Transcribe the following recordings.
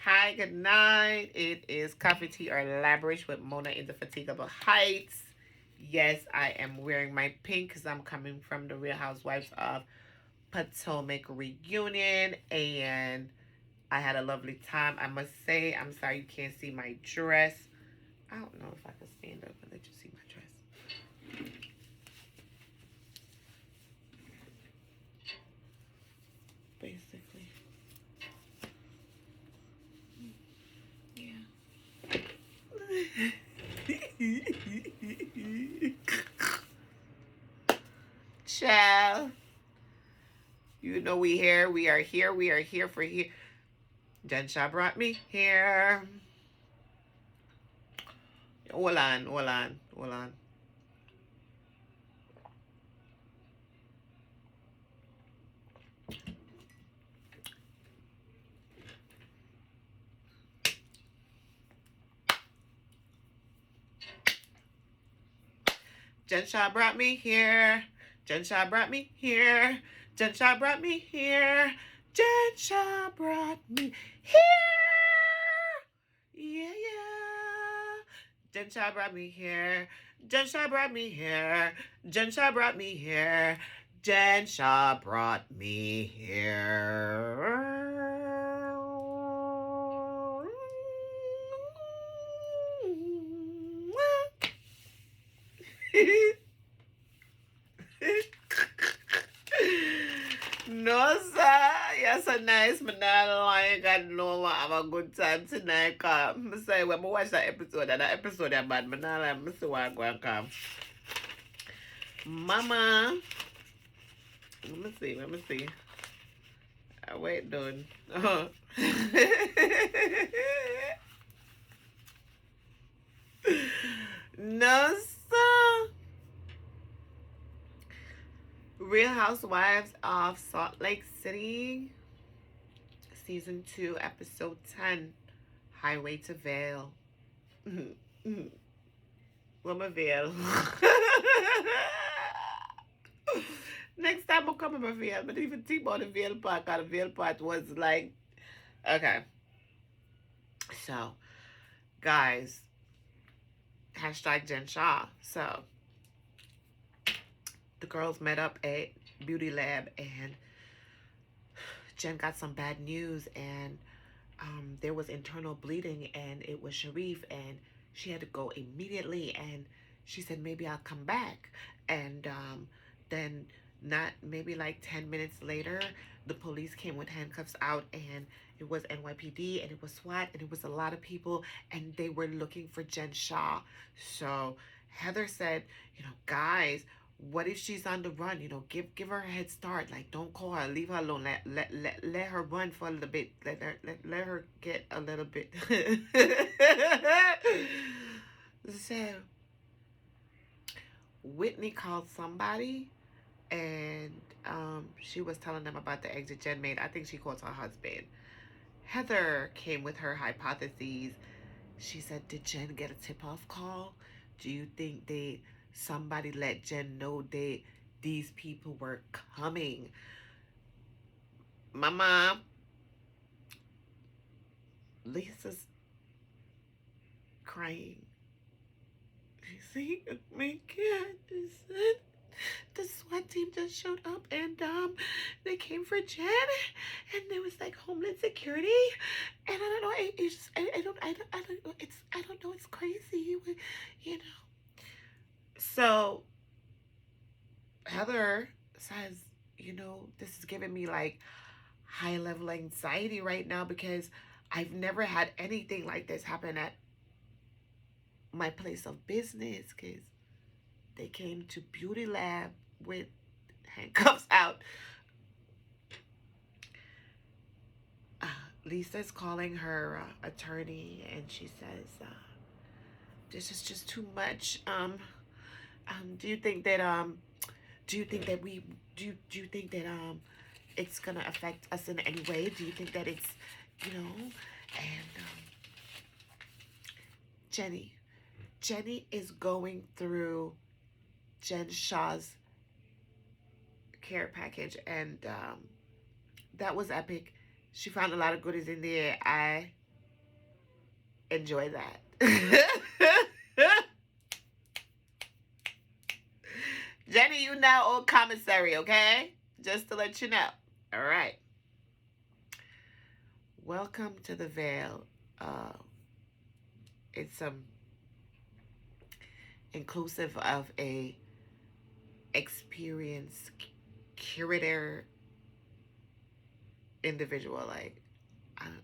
Hi, good night. It is Coffee Tea or Lavish with Mona in the Fatigable Heights. Yes, I am wearing my pink because I'm coming from the Real Housewives of Potomac reunion, and I had a lovely time. I must say, I'm sorry you can't see my dress. I don't know if I can stand up and let you see my dress. Basically, yeah. Child, you know we here. We are here. We are here for here. Jen Shah brought me here. Hold on, hold on, hold on. Jen Shah brought me here. Jen Shah brought me here. Jen Shah brought me here. Jen Shah brought me here. Yeah, yeah. Jen Shah brought me here. Jen Shah brought me here. Jen Shah brought me here. Jen Shah brought me here. No, sir. You're so nice. Me not lying. God know I have a good time tonight. Come. I say when I watch that episode is bad. Me not lying. I see why I go and come. Mama. Let me see. Let me see. Wait, done. Oh. No, sir. Real Housewives of Salt Lake City, Season 2, Episode 10, Highway to Vail. Mama Vail. Next time I'll come to Vail, but even think about the Vail part, because the Vail part was like, okay. So, guys, hashtag Jen Shah. So, the girls met up at Beauty Lab, and Jen got some bad news, and there was internal bleeding, and it was Sharif, and she had to go immediately, and she said maybe I'll come back, and then not maybe like 10 minutes later, the police came with handcuffs out, and it was NYPD, and it was SWAT, and it was a lot of people, and they were looking for Jen Shah. So Heather said, guys, what if she's on the run? Give her a head start. Like, don't call her. Leave her alone. Let her run for a little bit. Let her get a little bit. So Whitney called somebody, and she was telling them about the exit Jen made. I think she called her husband. Heather came with her hypotheses. She said, did Jen get a tip-off call? Do you think somebody let Jen know these people were coming? Mama, Lisa's crying. She's saying, oh my God, the SWAT team just showed up, and they came for Jen, and there was like Homeland Security, and I don't know, it's just, I don't know, I don't know, it's crazy, you know. So Heather says, this is giving me like high level anxiety right now, because I've never had anything like this happen at my place of business, because they came to Beauty Lab with handcuffs out. Lisa's calling her attorney, and she says, this is just too much. Do you think that we do you think that it's gonna affect us in any way? Do you think that it's, and Jenny is going through Jen Shah's care package, and that was epic. She found a lot of goodies in there. I enjoy that. Jenny, you now own commissary, okay? Just to let you know. All right. Welcome to the Vail. It's inclusive of a experienced curator individual. Like, I don't know.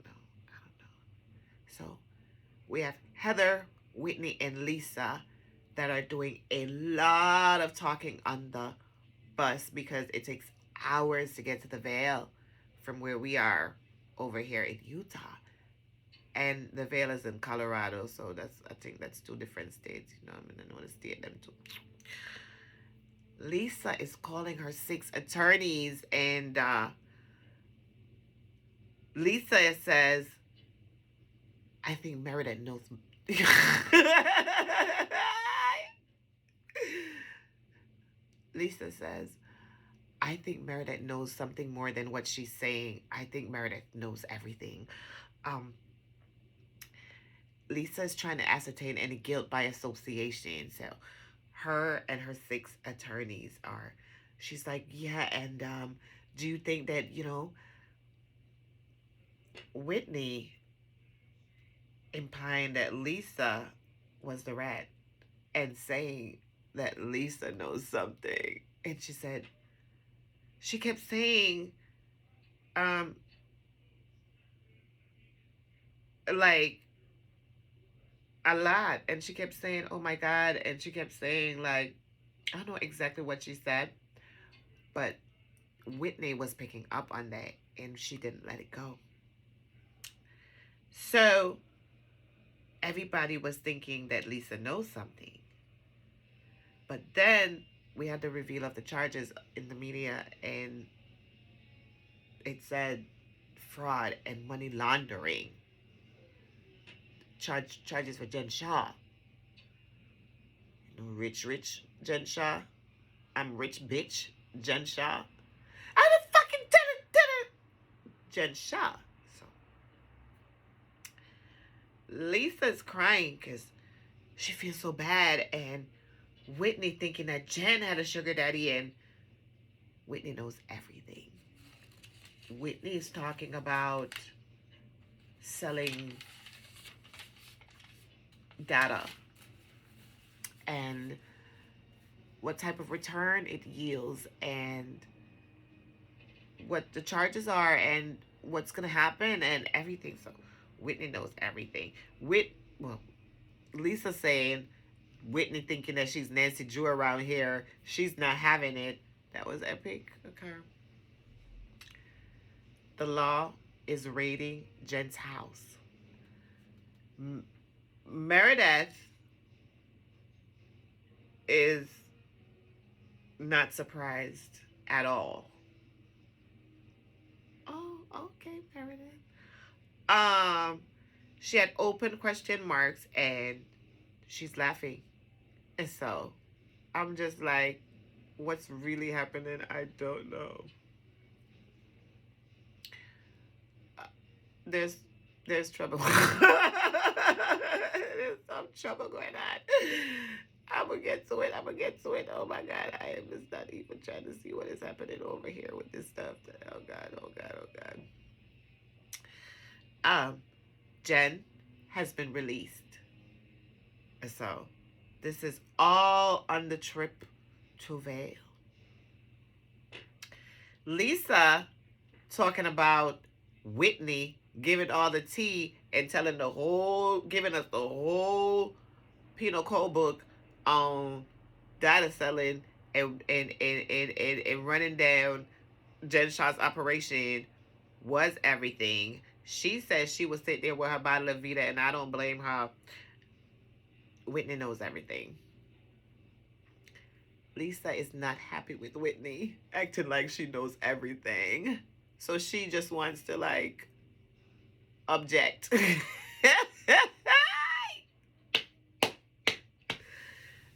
So we have Heather, Whitney, and Lisa that are doing a lot of talking on the bus because it takes hours to get to the Vail from where we are over here in Utah. And the Vail is in Colorado, so I think that's two different states. You know, I'm gonna know the state them too. Lisa is calling her 6 attorneys, and Lisa says, I think Meredith knows. Lisa says, I think Meredith knows something more than what she's saying. I think Meredith knows everything. Lisa is trying to ascertain any guilt by association. So her and her 6 attorneys are, she's like, yeah, and do you think that, Whitney implying that Lisa was the rat and saying that Lisa knows something. And she kept saying, like, a lot. And she kept saying, oh my God. And she kept saying, like, I don't know exactly what she said, but Whitney was picking up on that and she didn't let it go. So everybody was thinking that Lisa knows something. But then we had the reveal of the charges in the media, and it said fraud and money laundering. Charges for Jen Shah. You know, rich Jen Shah. I'm rich bitch Jen Shah. I the fucking did it. Jen Shah. So Lisa's crying because she feels so bad, and Whitney thinking that Jen had a sugar daddy, and Whitney knows everything. Whitney is talking about selling data and what type of return it yields and what the charges are and what's going to happen and everything. So Whitney knows everything. Lisa saying Whitney thinking that she's Nancy Drew around here. She's not having it. That was epic. Okay. The law is raiding Jen's house. Meredith is not surprised at all. Oh, okay, Meredith. She had open question marks and she's laughing. And so I'm just like, what's really happening? I don't know. There's trouble. There's some trouble going on. I'm gonna get to it. Oh my God. I am just not even trying to see what is happening over here with this stuff. Oh God. Jen has been released. So this is all on the trip to Vail. Lisa talking about Whitney giving all the tea and giving us the whole penal code book on data selling and running down Jen Shah's operation was everything. She says she was sitting there with her bottle of Vita, and I don't blame her. Whitney knows everything. Lisa is not happy with Whitney acting like she knows everything. So she just wants to, like, object.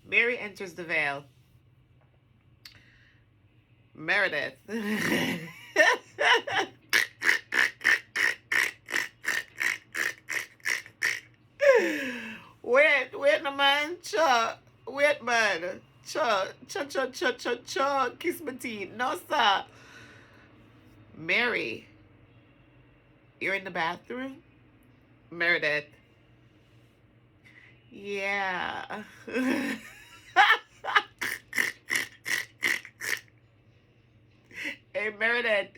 Mary enters the Vail. Meredith. Cha. Wait, man. Cha. Cha, cha, cha, cha, cha. Kiss my teeth. No, sir. Mary, you're in the bathroom? Meredith. Yeah. Hey, Meredith,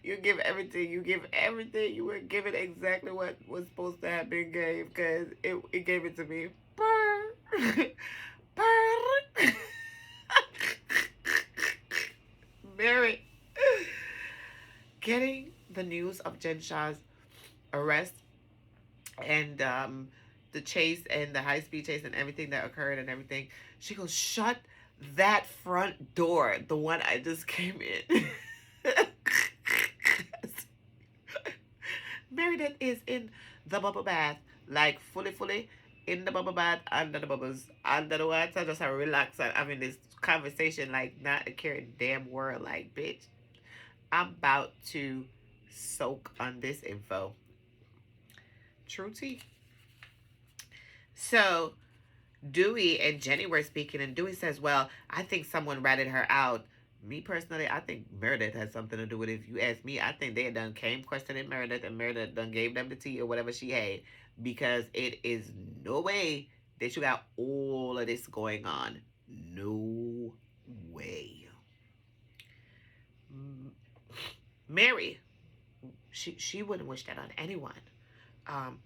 you give everything. You give everything. You were given exactly what was supposed to have been gave because it gave it to me. Purr. Purr. Mary, getting the news of Jen Shah's arrest and the chase and the high speed chase and everything that occurred and everything, she goes, shut that front door, the one I just came in. Meredith is in the bubble bath, like fully in the bubble bath, under the bubbles, under the water, just a relax and having this conversation like not a caring damn word. Like, bitch, I'm about to soak on this info. True tea. So Dewey and Jenny were speaking, and Dewey says, well, I think someone ratted her out. Me personally, I think Meredith has something to do with it. If you ask me, I think they done came questioning Meredith, and Meredith done gave them the tea or whatever she had, because it is no way that you got all of this going on. No way. Mary, she wouldn't wish that on anyone. Um,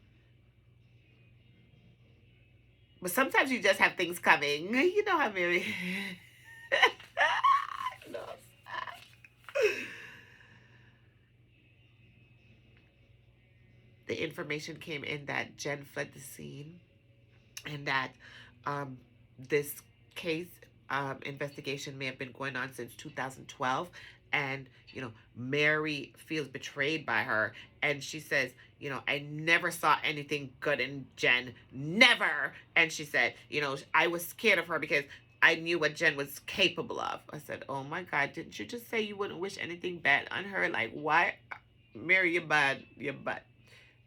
but sometimes you just have things coming. You know how Mary. No. The information came in that Jen fled the scene and that um, this case investigation may have been going on since 2012. And, Mary feels betrayed by her. And she says, I never saw anything good in Jen. Never. And she said, I was scared of her because I knew what Jen was capable of. I said, oh my God, didn't you just say you wouldn't wish anything bad on her? Like, why? Mary, you're bad. You're bad.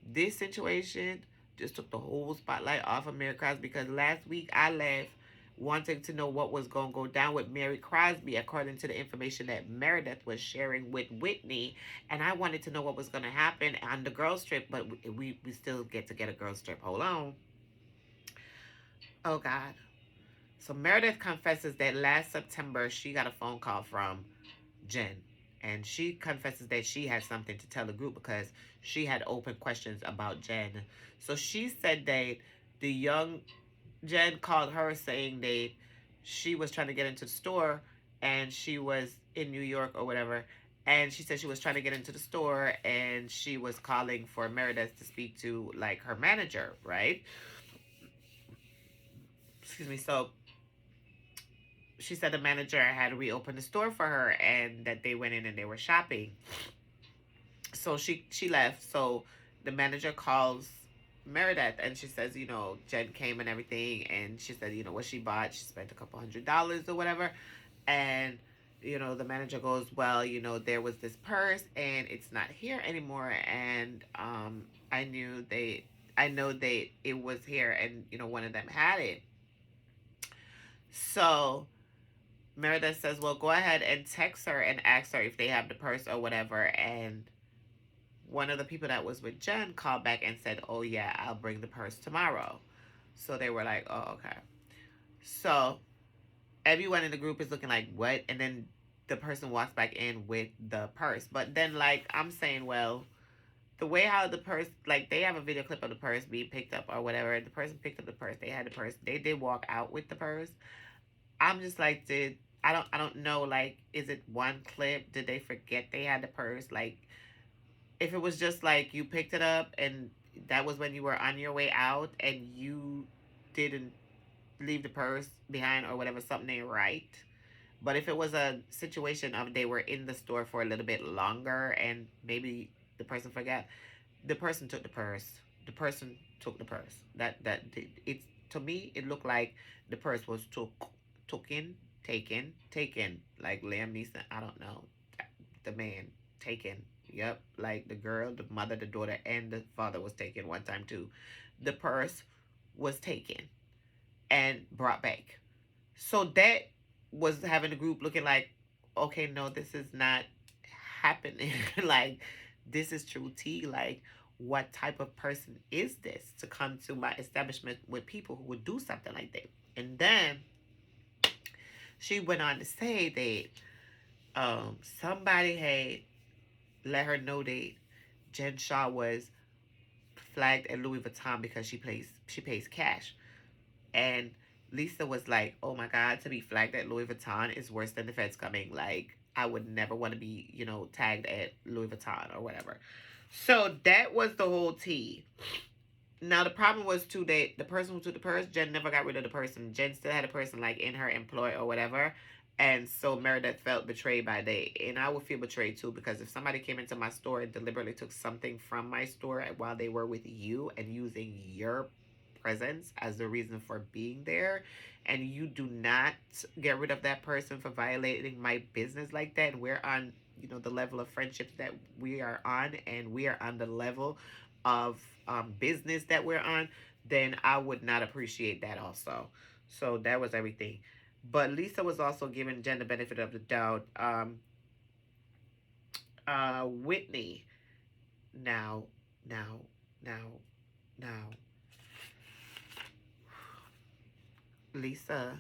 This situation just took the whole spotlight off of Mary Crosby, because last week I left wanting to know what was going to go down with Mary Crosby according to the information that Meredith was sharing with Whitney, and I wanted to know what was going to happen on the girls trip, but we still get to get a girls trip. Hold on. Oh God. So Meredith confesses that last September she got a phone call from Jen. And she confesses that she had something to tell the group because she had open questions about Jen. So she said that the young Jen called her saying that she was trying to get into the store and she was in New York or whatever. And she said she was trying to get into the store and she was calling for Meredith to speak to, like, her manager, right? Excuse me. So she said the manager had reopened the store for her and that they went in and they were shopping. So she left. So the manager calls Meredith and she says, Jen came and everything. And she said, what she bought, she spent a couple $100s or whatever. And, the manager goes, well, there was this purse and it's not here anymore. And I know it was here and, one of them had it. So Meredith says, well, go ahead and text her and ask her if they have the purse or whatever. And one of the people that was with Jen called back and said, oh, yeah, I'll bring the purse tomorrow. So they were like, oh, okay. So everyone in the group is looking like, what? And then the person walks back in with the purse. But then, like, I'm saying, well, the way how the purse, like, they have a video clip of the purse being picked up or whatever. The person picked up the purse. They had the purse. They did walk out with the purse. I'm just like, I don't know, like, is it one clip? Did they forget they had the purse? Like, if it was just like you picked it up and that was when you were on your way out and you didn't leave the purse behind or whatever, something ain't right. But if it was a situation of they were in the store for a little bit longer and maybe the person forgot, the person took the purse. The person took the purse. It's, to me, it looked like the purse was taken, like Liam Neeson. I don't know, the man taken. Yep, like the girl, the mother, the daughter, and the father was taken one time too. The purse was taken. and brought back. So that was having the group looking like, okay, no, this is not happening. Like, this is true tea. Like, what type of person is this to come to my establishment with people who would do something like that? And then she went on to say that somebody had let her know that Jen Shah was flagged at Louis Vuitton because she pays cash. And Lisa was like, "Oh my God, to be flagged at Louis Vuitton is worse than the feds coming. Like, I would never want to be, tagged at Louis Vuitton or whatever." So that was the whole tea. Now the problem was too that the person who took the purse, Jen never got rid of the person. Jen still had a person like in her employ or whatever. And so Meredith felt betrayed by that. And I would feel betrayed too, because if somebody came into my store and deliberately took something from my store while they were with you and using your presence as the reason for being there, and you do not get rid of that person for violating my business like that, and we're on, the level of friendships that we are on, and we are on the level of business that we're on, then I would not appreciate that also. So that was everything. But Lisa was also giving Jen the benefit of the doubt. Whitney, now, now, now, now, Lisa,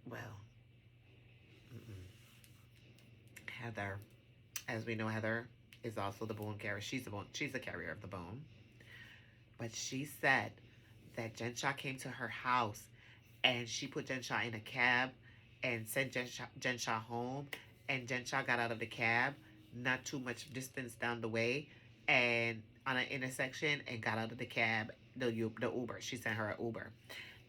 well, Heather, as we know, Heather is also the bone carrier. She's the carrier of the bone. But she said that Jen Shah came to her house and she put Jen Shah in a cab and sent Jen Shah home. And Jen Shah got out of the cab, not too much distance down the way, and on an intersection, and got out of the cab, the Uber. She sent her an Uber.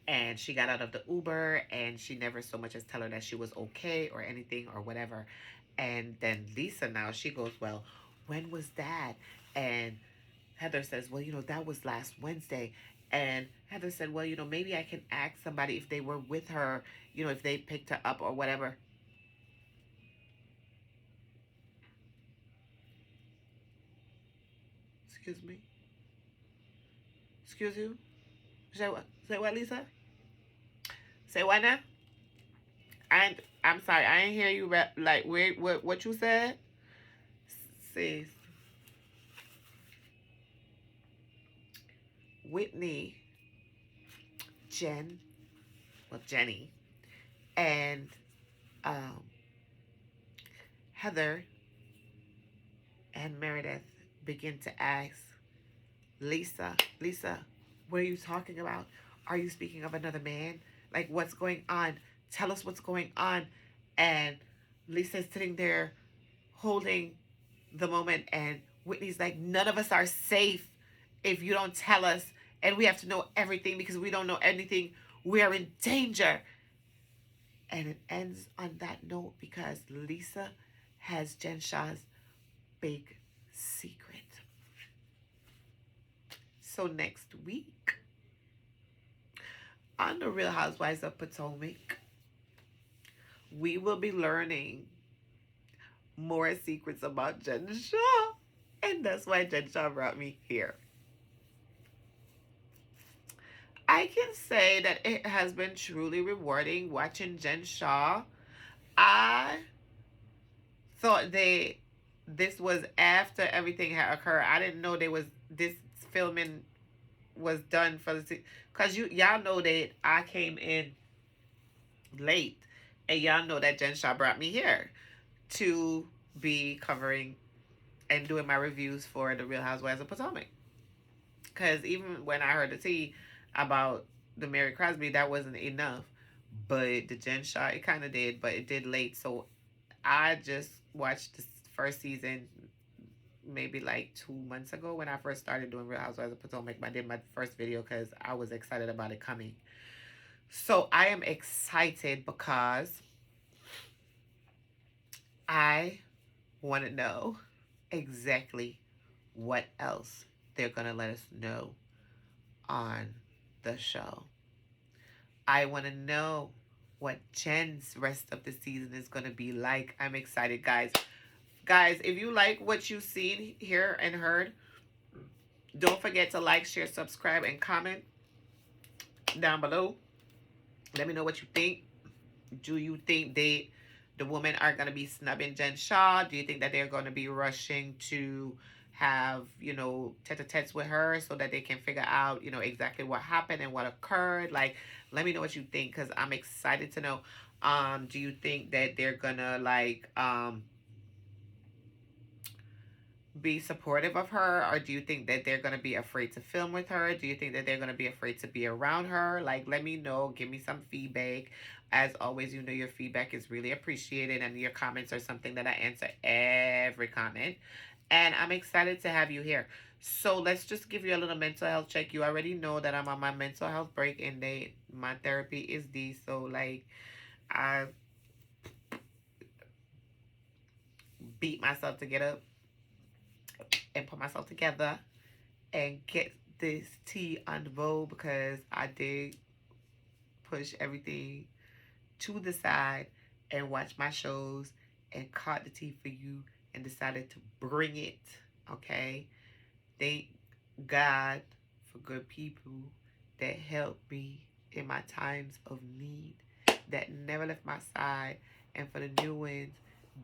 And she got out of the Uber and she never so much as tell her that she was okay or anything or whatever. And then Lisa now, she goes, "Well, when was that?" And Heather says, "Well, that was last Wednesday." And Heather said, "Well, maybe I can ask somebody if they were with her, if they picked her up or whatever." Excuse me. Excuse you. Say what, Lisa? Say what now? I'm sorry. I didn't hear you. Like, wait, what you said? See, Whitney, Jen, well, Jenny, and um, Heather and Meredith begin to ask Lisa, what are you talking about? Are you speaking of another man? Like, what's going on? Tell us what's going on. And Lisa's sitting there holding the moment, and Whitney's like, none of us are safe if you don't tell us, and we have to know everything because we don't know anything. We are in danger. And it ends on that note because Lisa has Jen Shah's big secret. So next week on the Real Housewives of Potomac, we will be learning more secrets about Jen Shah. And that's why Jen Shah brought me here. I can say that it has been truly rewarding watching Jen Shah. I thought this was after everything had occurred. I didn't know there was this filming was done for the, because y'all know that I came in late, and y'all know that Jen Shah brought me here to be covering and doing my reviews for the Real Housewives of Potomac. Because even when I heard the tea about the Mary Crosby, that wasn't enough. But the Jen Shah, it kind of did, but it did late. So I just watched the first season maybe like 2 months ago when I first started doing Real Housewives of Potomac. I did my first video because I was excited about it coming. So I am excited because I want to know exactly what else they're going to let us know on the show. I want to know what Jen's rest of the season is going to be like. I'm excited, guys. Guys, if you like what you've seen, here, and heard, don't forget to like, share, subscribe, and comment. down below. Let me know what you think. Do you think the women are going to be snubbing Jen Shah? Do you think that they're going to be rushing to have, tete-a-tetes with her so that they can figure out, exactly what happened and what occurred? Like, let me know what you think, because I'm excited to know. Do you think that they're gonna like be supportive of her, or do you think that they're going to be afraid to film with her? Do you think that they're going to be afraid to be around her? Like, let me know. Give me some feedback. As always, your feedback is really appreciated, and your comments are something that I answer every comment. And I'm excited to have you here. So let's just give you a little mental health check. You already know that I'm on my mental health break, and my therapy is D. So like, I beat myself to get up and put myself together and get this tea on the road, because I did push everything to the side and watch my shows and caught the tea for you and decided to bring it. Okay? Thank God for good people that helped me in my times of need, that never left my side. And for the new ones,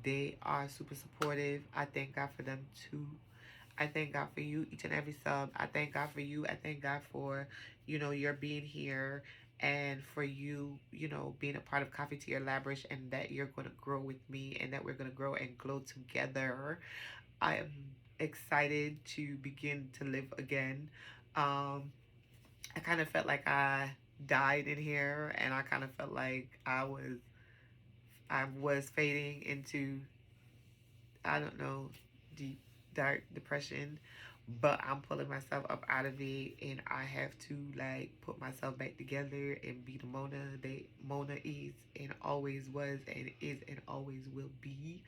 they are super supportive. I thank God for them too. I thank God for you, each and every sub. I thank God for you. I thank God for, your being here, and for you, being a part of Coffee Tea or Labrish, and that you're going to grow with me, and that we're going to grow and glow together. I am excited to begin to live again. I kind of felt like I died in here, and I kind of felt like I was fading into, I don't know, deep dark depression, but I'm pulling myself up out of it, and I have to like put myself back together and be the Mona that Mona is and always was and is and always will be,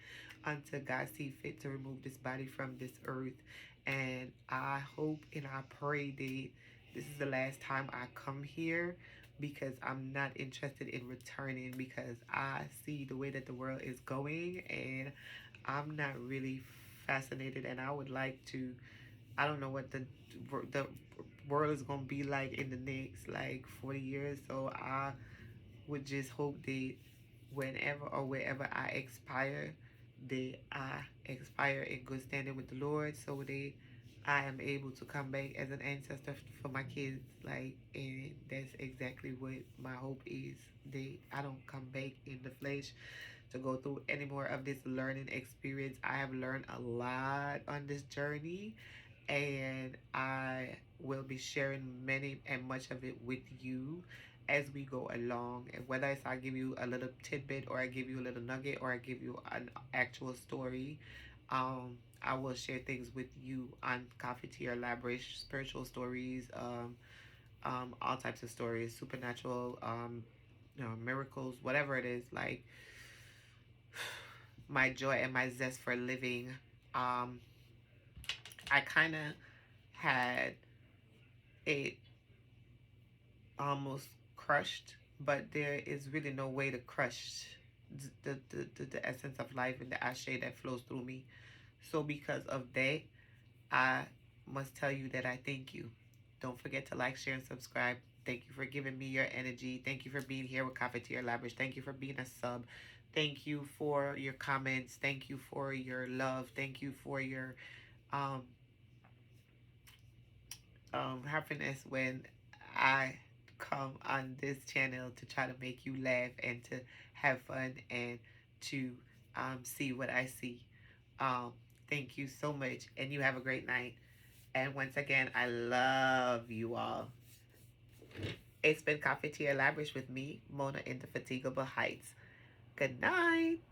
until God see fit to remove this body from this earth. And I hope and I pray that this is the last time I come here, because I'm not interested in returning, because I see the way that the world is going, and I'm not really fascinated, and I would like to. I don't know what the world is gonna be like in the next like 40 years. So I would just hope that whenever or wherever I expire, that I expire in good standing with the Lord, so that I am able to come back as an ancestor for my kids. Like, and that's exactly what my hope is. That I don't come back in the flesh to go through any more of this learning experience. I have learned a lot on this journey, and I will be sharing many and much of it with you as we go along. And whether it's I give you a little tidbit, or I give you a little nugget, or I give you an actual story, I will share things with you on Coffee Tea or Labrish, spiritual stories, all types of stories, supernatural, miracles, whatever it is. Like, my joy and my zest for living. Um, I kind of had it almost crushed, but there is really no way to crush the essence of life and the ashe that flows through me. So because of that, I must tell you that I thank you. Don't forget to like, share, and subscribe. Thank you for giving me your energy. Thank you for being here with Cafetier Lavish. Thank you for being a sub. Thank you for your comments. Thank you for your love. Thank you for your um, happiness when I come on this channel to try to make you laugh and to have fun and to see what I see. Um, Thank you so much, and you have a great night. And once again, I love you all. It's been Coffee Tea Lavish with me, Mona, in the Fatigable Heights. Good night.